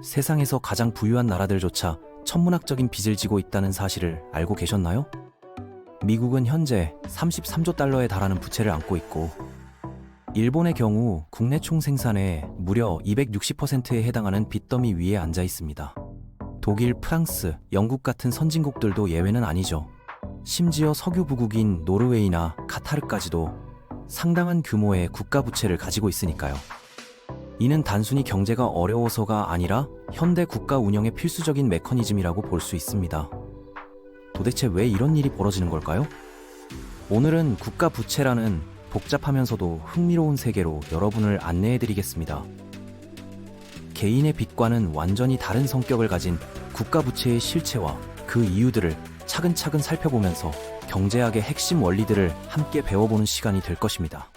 세상에서 가장 부유한 나라들조차 천문학적인 빚을 지고 있다는 사실을 알고 계셨나요? 미국은 현재 33조 달러에 달하는 부채를 안고 있고, 일본의 경우 국내 총생산의 무려 260%에 해당하는 빚더미 위에 앉아 있습니다. 독일, 프랑스, 영국 같은 선진국들도 예외는 아니죠. 심지어 석유 부국인 노르웨이나 카타르까지도 상당한 규모의 국가 부채를 가지고 있으니까요. 이는 단순히 경제가 어려워서가 아니라 현대 국가 운영의 필수적인 메커니즘이라고 볼 수 있습니다. 도대체 왜 이런 일이 벌어지는 걸까요? 오늘은 국가 부채라는 복잡하면서도 흥미로운 세계로 여러분을 안내해드리겠습니다. 개인의 빚과는 완전히 다른 성격을 가진 국가 부채의 실체와 그 이유들을 차근차근 살펴보면서 경제학의 핵심 원리들을 함께 배워보는 시간이 될 것입니다.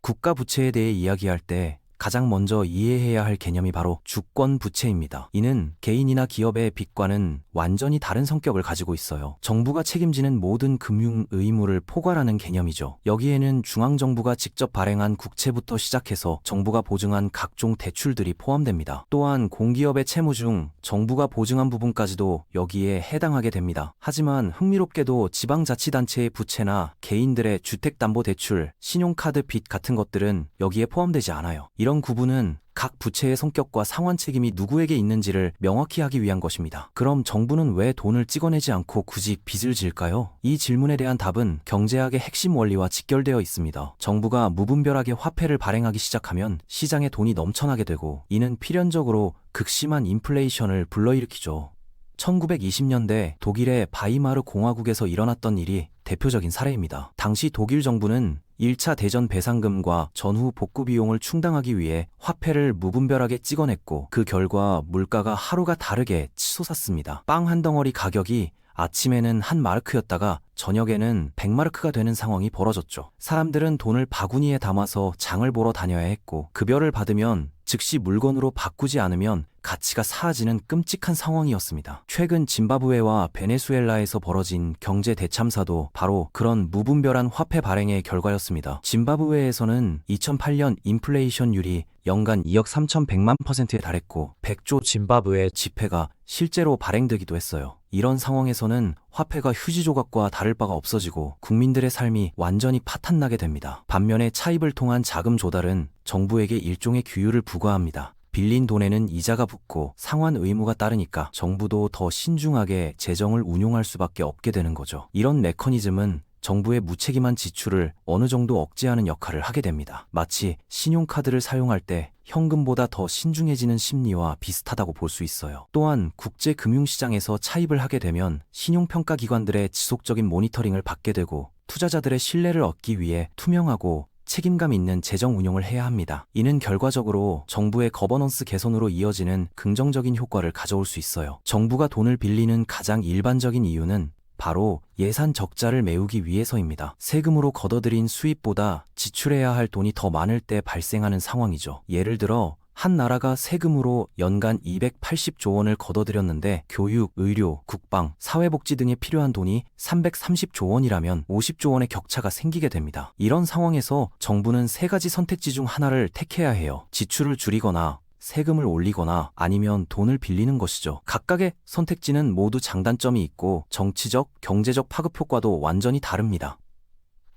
국가 부채에 대해 이야기할 때 가장 먼저 이해해야 할 개념이 바로 주권 부채입니다. 이는 개인이나 기업의 빚과는 완전히 다른 성격을 가지고 있어요. 정부가 책임지는 모든 금융 의무를 포괄하는 개념이죠. 여기에는 중앙정부가 직접 발행한 국채부터 시작해서 정부가 보증한 각종 대출들이 포함됩니다. 또한 공기업의 채무 중 정부가 보증한 부분까지도 여기에 해당하게 됩니다. 하지만 흥미롭게도 지방자치단체의 부채나 개인들의 주택담보대출, 신용카드 빚 같은 것들은 여기에 포함되지 않아요. 이런 구분은 각 부채의 성격과 상환 책임이 누구에게 있는지를 명확히 하기 위한 것입니다. 그럼 정부는 왜 돈을 찍어내지 않고 굳이 빚을 질까요? 이 질문에 대한 답은 경제학의 핵심 원리와 직결되어 있습니다. 정부가 무분별하게 화폐를 발행하기 시작하면 시장에 돈이 넘쳐나게 되고, 이는 필연적으로 극심한 인플레이션을 불러일으키죠. 1920년대 독일의 바이마르 공화국에서 일어났던 일이 대표적인 사례입니다. 당시 독일 정부는 1차 대전 배상금과 전후 복구 비용을 충당하기 위해 화폐를 무분별하게 찍어냈고, 그 결과 물가가 하루가 다르게 치솟았습니다. 빵 한 덩어리 가격이 아침에는 한 마르크였다가 저녁에는 100마르크가 되는 상황이 벌어졌죠. 사람들은 돈을 바구니에 담아서 장을 보러 다녀야 했고, 급여를 받으면 즉시 물건으로 바꾸지 않으면 가치가 사라지는 끔찍한 상황이었습니다. 최근 짐바브웨와 베네수엘라에서 벌어진 경제 대참사도 바로 그런 무분별한 화폐 발행의 결과였습니다. 짐바브웨에서는 2008년 인플레이션율이 연간 2억 3,100만 %에 달했고, 100조 짐바브웨 지폐가 실제로 발행되기도 했어요. 이런 상황에서는 화폐가 휴지 조각과 다를 바가 없어지고 국민들의 삶이 완전히 파탄나게 됩니다. 반면에 차입을 통한 자금 조달은 정부에게 일종의 규율을 부과합니다. 빌린 돈에는 이자가 붙고 상환 의무가 따르니까 정부도 더 신중하게 재정을 운용할 수밖에 없게 되는 거죠. 이런 메커니즘은 정부의 무책임한 지출을 어느 정도 억제하는 역할을 하게 됩니다. 마치 신용카드를 사용할 때 현금보다 더 신중해지는 심리와 비슷하다고 볼 수 있어요. 또한 국제 금융시장에서 차입을 하게 되면 신용평가기관들의 지속적인 모니터링을 받게 되고, 투자자들의 신뢰를 얻기 위해 투명하고 책임감 있는 재정 운용을 해야 합니다. 이는 결과적으로 정부의 거버넌스 개선으로 이어지는 긍정적인 효과를 가져올 수 있어요. 정부가 돈을 빌리는 가장 일반적인 이유는 바로 예산 적자를 메우기 위해서입니다. 세금으로 걷어들인 수입보다 지출해야 할 돈이 더 많을 때 발생하는 상황이죠. 예를 들어 한 나라가 세금으로 연간 280조 원을 걷어들였는데 교육, 의료, 국방, 사회복지 등에 필요한 돈이 330조 원이라면 50조 원의 격차가 생기게 됩니다. 이런 상황에서 정부는 세 가지 선택지 중 하나를 택해야 해요. 지출을 줄이거나 세금을 올리거나 아니면 돈을 빌리는 것이죠. 각각의 선택지는 모두 장단점이 있고 정치적, 경제적 파급 효과도 완전히 다릅니다.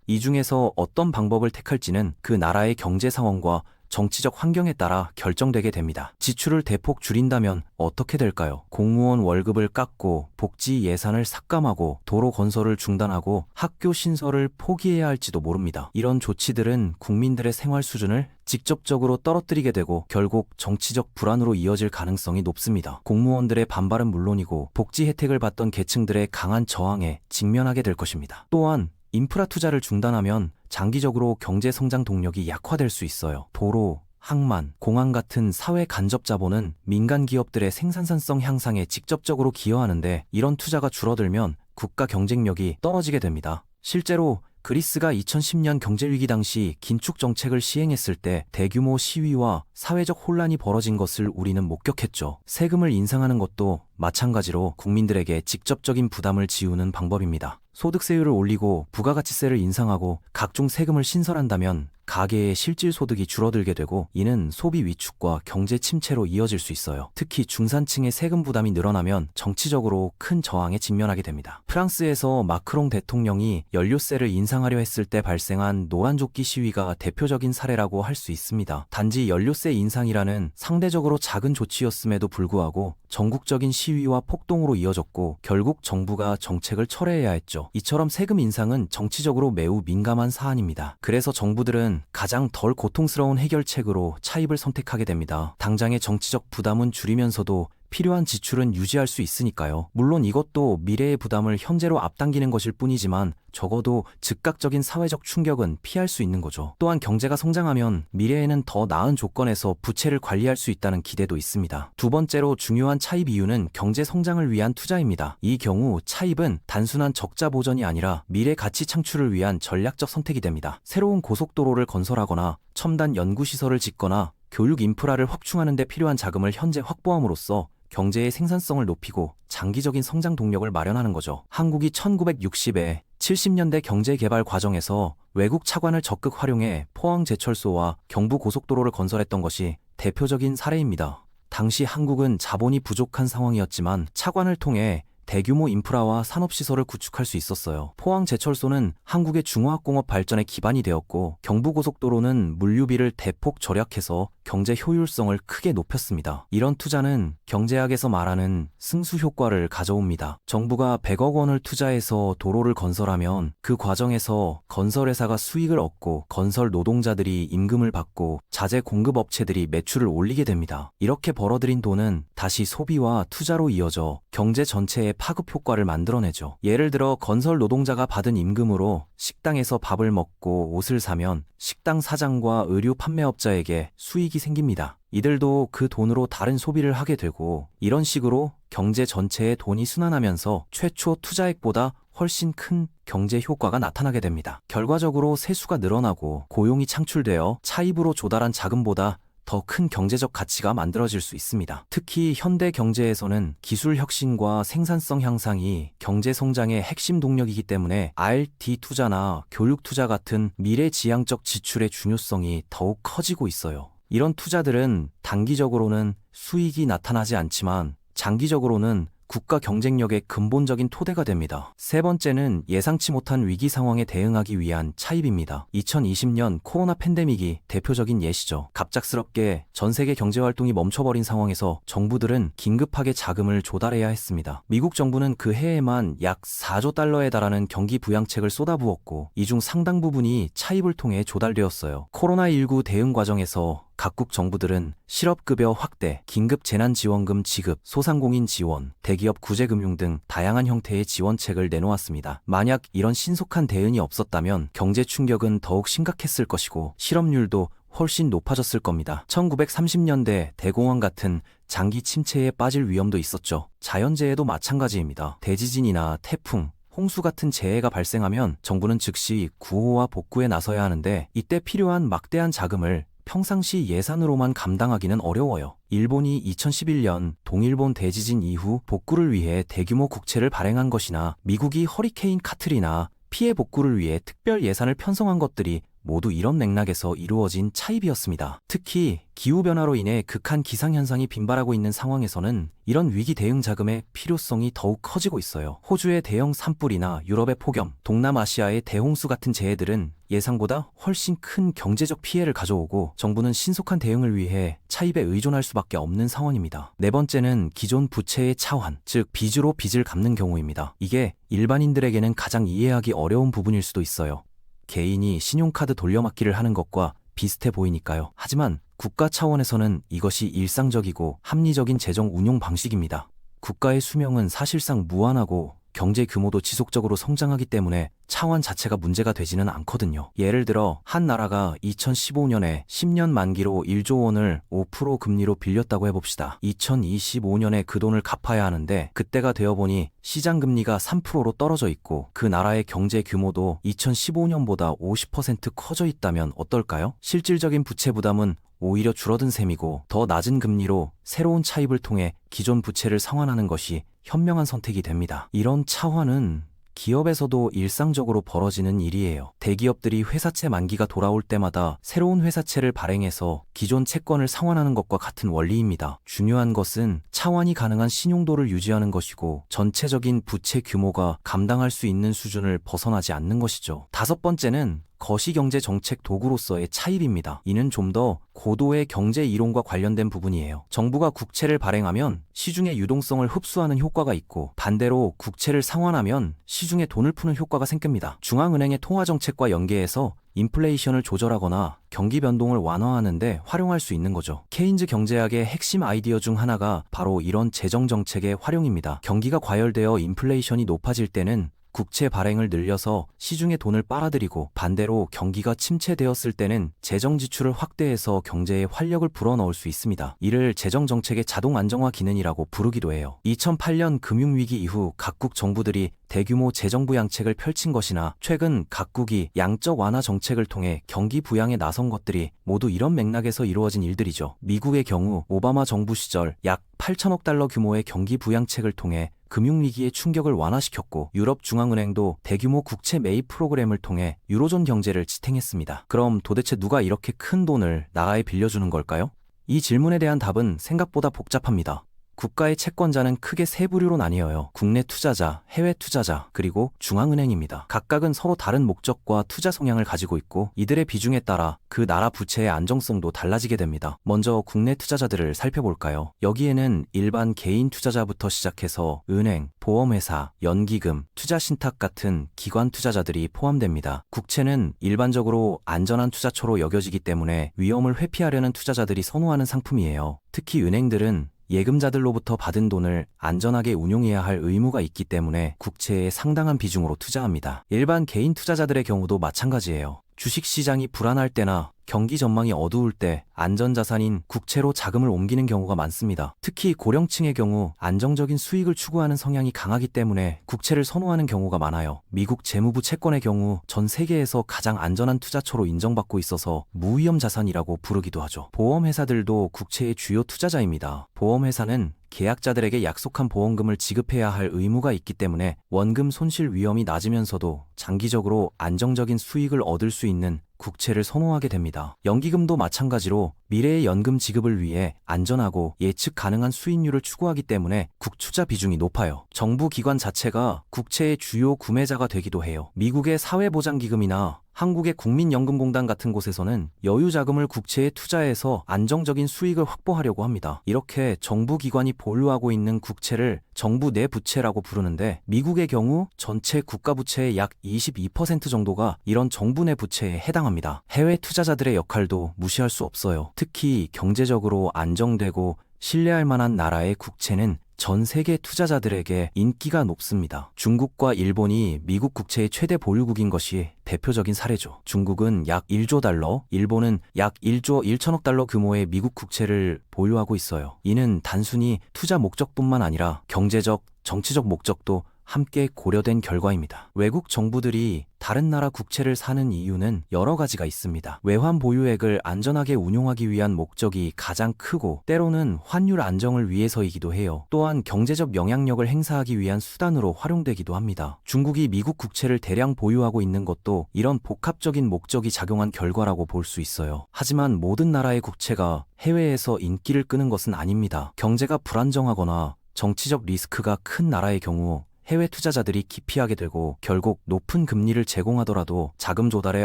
이 중에서 어떤 방법을 택할지는 그 나라의 경제 상황과 정치적 환경에 따라 결정되게 됩니다. 지출을 대폭 줄인다면 어떻게 될까요? 공무원 월급을 깎고 복지 예산을 삭감하고 도로 건설을 중단하고 학교 신설을 포기해야 할지도 모릅니다. 이런 조치들은 국민들의 생활 수준을 직접적으로 떨어뜨리게 되고 결국 정치적 불안으로 이어질 가능성이 높습니다. 공무원들의 반발은 물론이고 복지 혜택을 받던 계층들의 강한 저항에 직면하게 될 것입니다. 또한 인프라 투자를 중단하면 장기적으로 경제 성장 동력이 약화될 수 있어요. 도로, 항만, 공항 같은 사회 간접 자본은 민간 기업들의 생산성성 향상에 직접적으로 기여하는데, 이런 투자가 줄어들면 국가 경쟁력이 떨어지게 됩니다. 실제로 그리스가 2010년 경제위기 당시 긴축 정책을 시행했을 때 대규모 시위와 사회적 혼란이 벌어진 것을 우리는 목격했죠. 세금을 인상하는 것도 마찬가지로 국민들에게 직접적인 부담을 지우는 방법입니다. 소득세율을 올리고 부가가치세를 인상하고 각종 세금을 신설한다면 가계의 실질 소득이 줄어들게 되고 이는 소비 위축과 경제 침체로 이어질 수 있어요. 특히 중산층의 세금 부담이 늘어나면 정치적으로 큰 저항에 직면하게 됩니다. 프랑스에서 마크롱 대통령이 연료세를 인상하려 했을 때 발생한 노란조끼 시위가 대표적인 사례라고 할 수 있습니다. 단지 연료세 인상이라는 상대적으로 작은 조치였음에도 불구하고 전국적인 시위와 폭동으로 이어졌고 결국 정부가 정책을 철회해야 했죠. 이처럼 세금 인상은 정치적으로 매우 민감한 사안입니다. 그래서 정부들은 가장 덜 고통스러운 해결책으로 차입을 선택하게 됩니다. 당장의 정치적 부담은 줄이면서도 필요한 지출은 유지할 수 있으니까요. 물론 이것도 미래의 부담을 현재로 앞당기는 것일 뿐이지만 적어도 즉각적인 사회적 충격은 피할 수 있는 거죠. 또한 경제가 성장하면 미래에는 더 나은 조건에서 부채를 관리할 수 있다는 기대도 있습니다. 두 번째로 중요한 차입 이유는 경제 성장을 위한 투자입니다. 이 경우 차입은 단순한 적자 보전이 아니라 미래 가치 창출을 위한 전략적 선택이 됩니다. 새로운 고속도로를 건설하거나 첨단 연구시설을 짓거나 교육 인프라를 확충하는 데 필요한 자금을 현재 확보함으로써 경제의 생산성을 높이고 장기적인 성장 동력을 마련하는 거죠. 한국이 1960에 70년대 경제개발 과정에서 외국 차관을 적극 활용해 포항제철소와 경부고속도로를 건설했던 것이 대표적인 사례입니다. 당시 한국은 자본이 부족한 상황이었지만 차관을 통해 대규모 인프라와 산업시설을 구축할 수 있었어요. 포항제철소는 한국의 중화학공업 발전의 기반이 되었고 경부고속도로는 물류비를 대폭 절약해서 경제 효율성을 크게 높였습니다. 이런 투자는 경제학에서 말하는 승수 효과를 가져옵니다. 정부가 100억 원을 투자해서 도로를 건설하면 그 과정에서 건설회사가 수익을 얻고 건설 노동자들이 임금을 받고 자재 공급업체들이 매출을 올리게 됩니다. 이렇게 벌어들인 돈은 다시 소비와 투자로 이어져 경제 전체에 파급 효과를 만들어내죠. 예를 들어 건설 노동자가 받은 임금으로 식당에서 밥을 먹고 옷을 사면 식당 사장과 의류 판매업자에게 수익이 생깁니다. 이들도 그 돈으로 다른 소비를 하게 되고 이런 식으로 경제 전체에 돈이 순환하면서 최초 투자액보다 훨씬 큰 경제 효과가 나타나게 됩니다. 결과적으로 세수가 늘어나고 고용이 창출되어 차입으로 조달한 자금보다 더 큰 경제적 가치가 만들어질 수 있습니다. 특히 현대 경제에서는 기술 혁신과 생산성 향상이 경제 성장의 핵심 동력이기 때문에 R&D 투자나 교육 투자 같은 미래지향적 지출의 중요성이 더욱 커지고 있어요. 이런 투자들은 단기적으로는 수익이 나타나지 않지만 장기적으로는 국가 경쟁력의 근본적인 토대가 됩니다. 세 번째는 예상치 못한 위기 상황에 대응하기 위한 차입입니다. 2020년 코로나 팬데믹이 대표적인 예시죠. 갑작스럽게 전 세계 경제활동이 멈춰버린 상황에서 정부들은 긴급하게 자금을 조달해야 했습니다. 미국 정부는 그 해에만 약 4조 달러에 달하는 경기 부양책을 쏟아부었고 이 중 상당 부분이 차입을 통해 조달되었어요. 코로나19 대응 과정에서 각국 정부들은 실업급여 확대, 긴급재난지원금 지급, 소상공인 지원, 대기업 구제금융 등 다양한 형태의 지원책을 내놓았습니다. 만약 이런 신속한 대응이 없었다면 경제 충격은 더욱 심각했을 것이고 실업률도 훨씬 높아졌을 겁니다. 1930년대 대공황 같은 장기 침체에 빠질 위험도 있었죠. 자연재해도 마찬가지입니다. 대지진이나 태풍, 홍수 같은 재해가 발생하면 정부는 즉시 구호와 복구에 나서야 하는데 이때 필요한 막대한 자금을 평상시 예산으로만 감당하기는 어려워요. 일본이 2011년 동일본 대지진 이후 복구를 위해 대규모 국채를 발행한 것이나 미국이 허리케인 카트리나 피해 복구를 위해 특별 예산을 편성한 것들이 모두 이런 맥락에서 이루어진 차입이었습니다. 특히 기후변화로 인해 극한 기상현상이 빈발하고 있는 상황에서는 이런 위기 대응 자금의 필요성이 더욱 커지고 있어요. 호주의 대형 산불이나 유럽의 폭염, 동남아시아의 대홍수 같은 재해들은 예상보다 훨씬 큰 경제적 피해를 가져오고 정부는 신속한 대응을 위해 차입에 의존할 수밖에 없는 상황입니다. 네 번째는 기존 부채의 차환, 즉 빚으로 빚을 갚는 경우입니다. 이게 일반인들에게는 가장 이해하기 어려운 부분일 수도 있어요. 개인이 신용카드 돌려막기를 하는 것과 비슷해 보이니까요. 하지만 국가 차원에서는 이것이 일상적이고 합리적인 재정 운용 방식입니다. 국가의 수명은 사실상 무한하고 경제 규모도 지속적으로 성장하기 때문에 차환 자체가 문제가 되지는 않거든요. 예를 들어 한 나라가 2015년에 10년 만기로 1조 원을 5% 금리로 빌렸다고 해봅시다. 2025년에 그 돈을 갚아야 하는데 그때가 되어보니 시장 금리가 3%로 떨어져 있고 그 나라의 경제 규모도 2015년보다 50% 커져 있다면 어떨까요? 실질적인 부채 부담은 오히려 줄어든 셈이고 더 낮은 금리로 새로운 차입을 통해 기존 부채를 상환하는 것이 현명한 선택이 됩니다. 이런 차환은 기업에서도 일상적으로 벌어지는 일이에요. 대기업들이 회사채 만기가 돌아올 때마다 새로운 회사채를 발행해서 기존 채권을 상환하는 것과 같은 원리입니다. 중요한 것은 차환이 가능한 신용도를 유지하는 것이고 전체적인 부채 규모가 감당할 수 있는 수준을 벗어나지 않는 것이죠. 다섯 번째는 거시경제 정책 도구로서의 차입입니다. 이는 좀 더 고도의 경제 이론과 관련된 부분이에요. 정부가 국채를 발행하면 시중의 유동성을 흡수하는 효과가 있고 반대로 국채를 상환하면 시중에 돈을 푸는 효과가 생깁니다. 중앙은행의 통화정책과 연계해서 인플레이션을 조절하거나 경기 변동을 완화하는 데 활용할 수 있는 거죠. 케인즈 경제학의 핵심 아이디어 중 하나가 바로 이런 재정정책의 활용입니다. 경기가 과열되어 인플레이션이 높아질 때는 국채 발행을 늘려서 시중에 돈을 빨아들이고 반대로 경기가 침체되었을 때는 재정 지출을 확대해서 경제에 활력을 불어넣을 수 있습니다. 이를 재정정책의 자동 안정화 기능이라고 부르기도 해요. 2008년 금융위기 이후 각국 정부들이 대규모 재정 부양책을 펼친 것이나 최근 각국이 양적 완화 정책을 통해 경기 부양에 나선 것들이 모두 이런 맥락에서 이루어진 일들이죠. 미국의 경우 오바마 정부 시절 약 8천억 달러 규모의 경기 부양책을 통해 금융위기의 충격을 완화시켰고 유럽중앙은행도 대규모 국채 매입 프로그램을 통해 유로존 경제를 지탱했습니다. 그럼 도대체 누가 이렇게 큰 돈을 나라에 빌려주는 걸까요? 이 질문에 대한 답은 생각보다 복잡합니다. 국가의 채권자는 크게 세 부류로 나뉘어요. 국내 투자자, 해외 투자자, 그리고 중앙은행입니다. 각각은 서로 다른 목적과 투자 성향을 가지고 있고 이들의 비중에 따라 그 나라 부채의 안정성도 달라지게 됩니다. 먼저 국내 투자자들을 살펴볼까요? 여기에는 일반 개인 투자자부터 시작해서 은행, 보험회사, 연기금, 투자신탁 같은 기관 투자자들이 포함됩니다. 국채는 일반적으로 안전한 투자처로 여겨지기 때문에 위험을 회피하려는 투자자들이 선호하는 상품이에요. 특히 은행들은 예금자들로부터 받은 돈을 안전하게 운용해야 할 의무가 있기 때문에 국채에 상당한 비중으로 투자합니다. 일반 개인 투자자들의 경우도 마찬가지예요. 주식시장이 불안할 때나 경기 전망이 어두울 때 안전자산인 국채로 자금을 옮기는 경우가 많습니다. 특히 고령층의 경우 안정적인 수익을 추구하는 성향이 강하기 때문에 국채를 선호하는 경우가 많아요. 미국 재무부 채권의 경우 전 세계에서 가장 안전한 투자처로 인정받고 있어서 무위험 자산이라고 부르기도 하죠. 보험회사들도 국채의 주요 투자자입니다. 보험회사는 계약자들에게 약속한 보험금을 지급해야 할 의무가 있기 때문에 원금 손실 위험이 낮으면서도 장기적으로 안정적인 수익을 얻을 수 있는 국채를 선호하게 됩니다. 연기금도 마찬가지로 미래의 연금 지급을 위해 안전하고 예측 가능한 수익률을 추구하기 때문에 국투자 비중이 높아요. 정부 기관 자체가 국채의 주요 구매자가 되기도 해요. 미국의 사회보장기금이나 한국의 국민연금공단 같은 곳에서는 여유 자금을 국채에 투자해서 안정적인 수익을 확보하려고 합니다. 이렇게 정부 기관이 보유하고 있는 국채를 정부 내 부채라고 부르는데 미국의 경우 전체 국가 부채의 약 22% 정도가 이런 정부 내 부채에 해당합니다. 해외 투자자들의 역할도 무시할 수 없어요. 특히 경제적으로 안정되고 신뢰할 만한 나라의 국채는 전 세계 투자자들에게 인기가 높습니다. 중국과 일본이 미국 국채의 최대 보유국인 것이 대표적인 사례죠. 중국은 약 1조 달러, 일본은 약 1조 1천억 달러 규모의 미국 국채를 보유하고 있어요. 이는 단순히 투자 목적뿐만 아니라 경제적, 정치적 목적도 함께 고려된 결과입니다. 외국 정부들이 다른 나라 국채를 사는 이유는 여러 가지가 있습니다. 외환 보유액을 안전하게 운용하기 위한 목적이 가장 크고 때로는 환율 안정을 위해서이기도 해요. 또한 경제적 영향력을 행사하기 위한 수단으로 활용되기도 합니다. 중국이 미국 국채를 대량 보유하고 있는 것도 이런 복합적인 목적이 작용한 결과라고 볼 수 있어요. 하지만 모든 나라의 국채가 해외에서 인기를 끄는 것은 아닙니다. 경제가 불안정하거나 정치적 리스크가 큰 나라의 경우 해외 투자자들이 기피하게 되고 결국 높은 금리를 제공하더라도 자금 조달에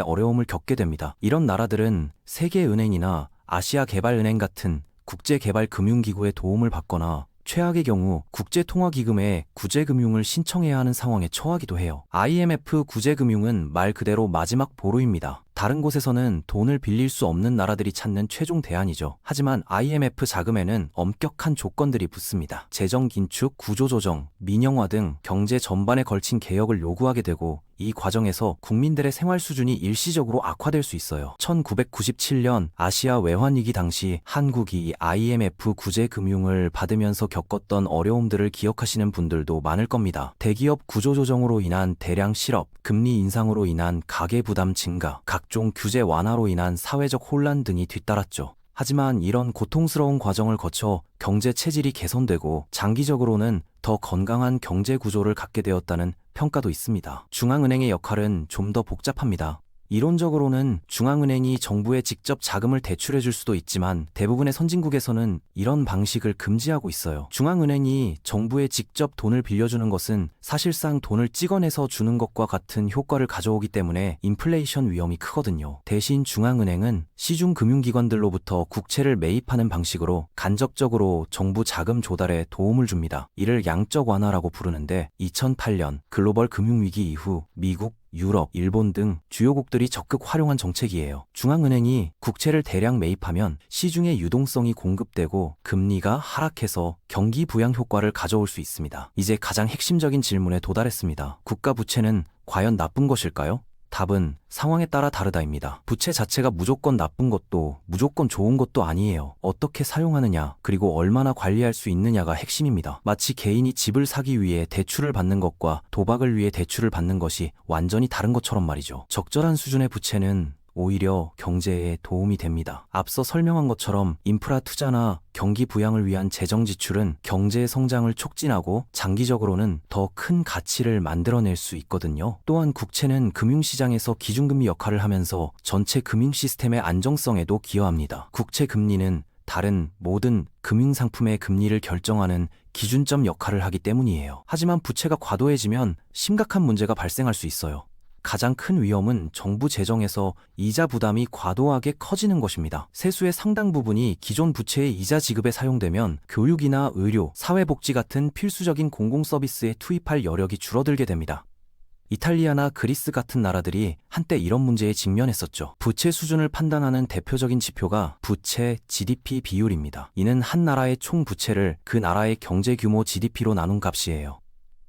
어려움을 겪게 됩니다. 이런 나라들은 세계은행이나 아시아개발은행 같은 국제개발금융기구의 도움을 받거나 최악의 경우 국제통화기금에 구제금융을 신청해야 하는 상황에 처하기도 해요. IMF 구제금융은 말 그대로 마지막 보루입니다. 다른 곳에서는 돈을 빌릴 수 없는 나라들이 찾는 최종 대안이죠. 하지만 IMF 자금에는 엄격한 조건들이 붙습니다. 재정 긴축, 구조조정, 민영화 등 경제 전반에 걸친 개혁을 요구하게 되고 이 과정에서 국민들의 생활 수준이 일시적으로 악화될 수 있어요. 1997년 아시아 외환위기 당시 한국이 IMF 구제금융을 받으면서 겪었던 어려움들을 기억하시는 분들도 많을 겁니다. 대기업 구조조정으로 인한 대량 실업, 금리 인상으로 인한 가계부담 증가, 각종 규제 완화로 인한 사회적 혼란 등이 뒤따랐죠. 하지만 이런 고통스러운 과정을 거쳐 경제 체질이 개선되고 장기적으로는 더 건강한 경제 구조를 갖게 되었다는 평가도 있습니다. 중앙은행의 역할은 좀 더 복잡합니다. 이론적으로는 중앙은행이 정부에 직접 자금을 대출해 줄 수도 있지만 대부분의 선진국에서는 이런 방식을 금지하고 있어요. 중앙은행이 정부에 직접 돈을 빌려주는 것은 사실상 돈을 찍어내서 주는 것과 같은 효과를 가져오기 때문에 인플레이션 위험이 크거든요. 대신 중앙은행은 시중 금융기관들로부터 국채를 매입하는 방식으로 간접적으로 정부 자금 조달에 도움을 줍니다. 이를 양적 완화라고 부르는데 2008년 글로벌 금융위기 이후 미국, 유럽, 일본 등 주요국들이 적극 활용한 정책이에요. 중앙은행이 국채를 대량 매입하면 시중에 유동성이 공급되고 금리가 하락해서 경기 부양 효과를 가져올 수 있습니다. 이제 가장 핵심적인 질문에 도달했습니다. 국가 부채는 과연 나쁜 것일까요? 답은 상황에 따라 다르다입니다. 부채 자체가 무조건 나쁜 것도 무조건 좋은 것도 아니에요. 어떻게 사용하느냐, 그리고 얼마나 관리할 수 있느냐가 핵심입니다. 마치 개인이 집을 사기 위해 대출을 받는 것과 도박을 위해 대출을 받는 것이 완전히 다른 것처럼 말이죠. 적절한 수준의 부채는 오히려 경제에 도움이 됩니다. 앞서 설명한 것처럼 인프라 투자나 경기 부양을 위한 재정 지출은 경제의 성장을 촉진하고 장기적으로는 더 큰 가치를 만들어낼 수 있거든요. 또한 국채는 금융시장에서 기준금리 역할을 하면서 전체 금융 시스템의 안정성에도 기여합니다. 국채 금리는 다른 모든 금융상품의 금리를 결정하는 기준점 역할을 하기 때문이에요. 하지만 부채가 과도해지면 심각한 문제가 발생할 수 있어요. 가장 큰 위험은 정부 재정에서 이자 부담이 과도하게 커지는 것입니다. 세수의 상당 부분이 기존 부채의 이자 지급에 사용되면 교육이나 의료, 사회복지 같은 필수적인 공공서비스에 투입할 여력이 줄어들게 됩니다. 이탈리아나 그리스 같은 나라들이 한때 이런 문제에 직면했었죠. 부채 수준을 판단하는 대표적인 지표가 부채 GDP 비율입니다. 이는 한 나라의 총 부채를 그 나라의 경제 규모 GDP로 나눈 값이에요.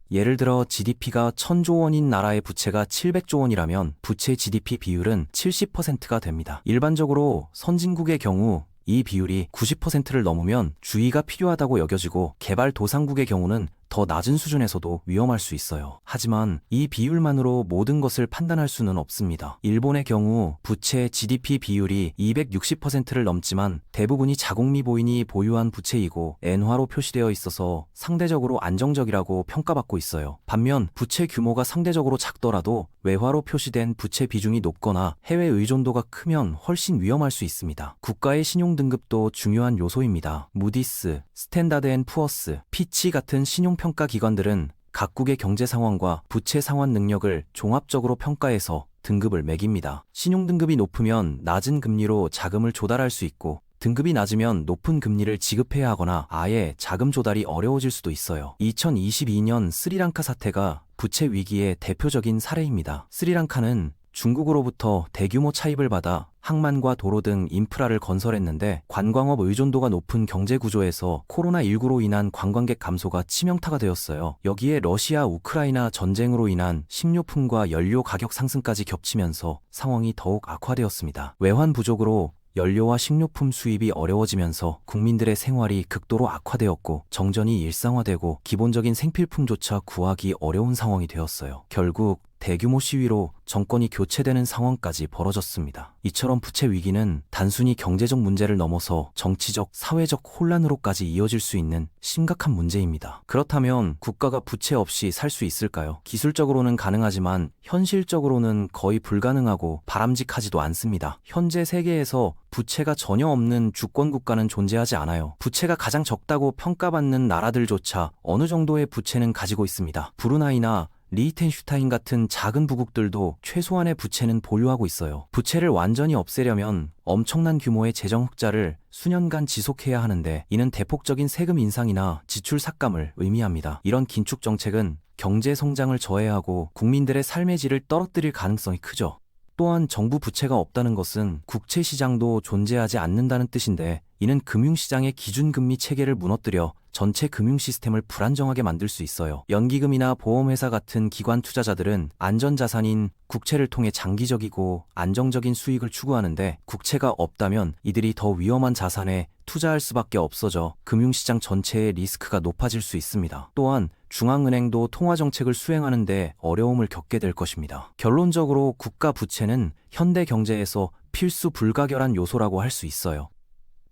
예를 들어 GDP가 1000조 원인 나라의 부채가 700조 원이라면 부채 GDP 비율은 70%가 됩니다. 일반적으로 선진국의 경우 이 비율이 90%를 넘으면 주의가 필요하다고 여겨지고 개발도상국의 경우는 더 낮은 수준에서도 위험할 수 있어요. 하지만 이 비율만으로 모든 것을 판단할 수는 없습니다. 일본의 경우 부채 GDP 비율이 260%를 넘지만 대부분이 자국미 보인이 보유한 부채이고 엔화로 표시되어 있어서 상대적으로 안정적이라고 평가받고 있어요. 반면 부채 규모가 상대적으로 작더라도 외화로 표시된 부채 비중이 높거나 해외 의존도가 크면 훨씬 위험할 수 있습니다. 국가의 신용 등급도 중요한 요소입니다. 무디스, 스탠다드 앤 푸어스, 피치 같은 신용평가 기관들은 각국의 경제 상황과 부채 상환 능력을 종합적으로 평가해서 등급을 매깁니다. 신용 등급이 높으면 낮은 금리로 자금을 조달할 수 있고 등급이 낮으면 높은 금리를 지급해야 하거나 아예 자금 조달이 어려워질 수도 있어요. 2022년 스리랑카 사태가 부채 위기의 대표적인 사례입니다. 스리랑카는 중국으로부터 대규모 차입을 받아 항만과 도로 등 인프라를 건설했는데 관광업 의존도가 높은 경제 구조에서 코로나19로 인한 관광객 감소가 치명타가 되었어요. 여기에 러시아 우크라이나 전쟁으로 인한 식료품과 연료 가격 상승까지 겹치면서 상황이 더욱 악화되었습니다. 외환 부족으로 연료와 식료품 수입이 어려워지면서 국민들의 생활이 극도로 악화되었고 정전이 일상화되고 기본적인 생필품조차 구하기 어려운 상황이 되었어요. 결국 대규모 시위로 정권이 교체되는 상황까지 벌어졌습니다. 이처럼 부채 위기는 단순히 경제적 문제를 넘어서 정치적, 사회적 혼란으로까지 이어질 수 있는 심각한 문제입니다. 그렇다면 국가가 부채 없이 살 수 있을까요? 기술적으로는 가능하지만 현실적으로는 거의 불가능하고 바람직하지도 않습니다. 현재 세계에서 부채가 전혀 없는 주권 국가는 존재하지 않아요. 부채가 가장 적다고 평가받는 나라들조차 어느 정도의 부채는 가지고 있습니다. 브루나이나 리히텐슈타인 같은 작은 부국들도 최소한의 부채는 보유하고 있어요. 부채를 완전히 없애려면 엄청난 규모의 재정 흑자를 수년간 지속해야 하는데 이는 대폭적인 세금 인상이나 지출 삭감을 의미합니다. 이런 긴축 정책은 경제 성장을 저해하고 국민들의 삶의 질을 떨어뜨릴 가능성이 크죠. 또한 정부 부채가 없다는 것은 국채 시장도 존재하지 않는다는 뜻인데 이는 금융시장의 기준금리 체계를 무너뜨려 전체 금융 시스템을 불안정하게 만들 수 있어요. 연기금이나 보험회사 같은 기관 투자자들은 안전자산인 국채를 통해 장기적이고 안정적인 수익을 추구하는데 국채가 없다면 이들이 더 위험한 자산에 투자할 수밖에 없어져 금융시장 전체의 리스크가 높아질 수 있습니다. 또한 중앙은행도 통화정책을 수행하는 데 어려움을 겪게 될 것입니다. 결론적으로 국가 부채는 현대 경제에서 필수 불가결한 요소라고 할 수 있어요.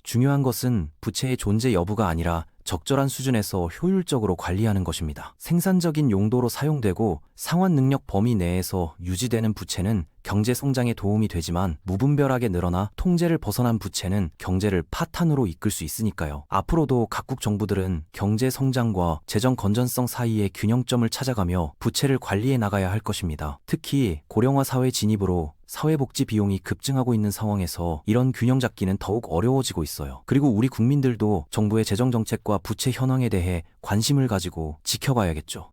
중요한 것은 부채의 존재 여부가 아니라 적절한 수준에서 효율적으로 관리하는 것입니다. 생산적인 용도로 사용되고 상환 능력 범위 내에서 유지되는 부채는 경제 성장에 도움이 되지만 무분별하게 늘어나 통제를 벗어난 부채는 경제를 파탄으로 이끌 수 있으니까요. 앞으로도 각국 정부들은 경제 성장과 재정 건전성 사이의 균형점을 찾아가며 부채를 관리해 나가야 할 것입니다. 특히 고령화 사회 진입으로 사회복지 비용이 급증하고 있는 상황에서 이런 균형 잡기는 더욱 어려워지고 있어요. 그리고 우리 국민들도 정부의 재정 정책과 부채 현황에 대해 관심을 가지고 지켜봐야겠죠.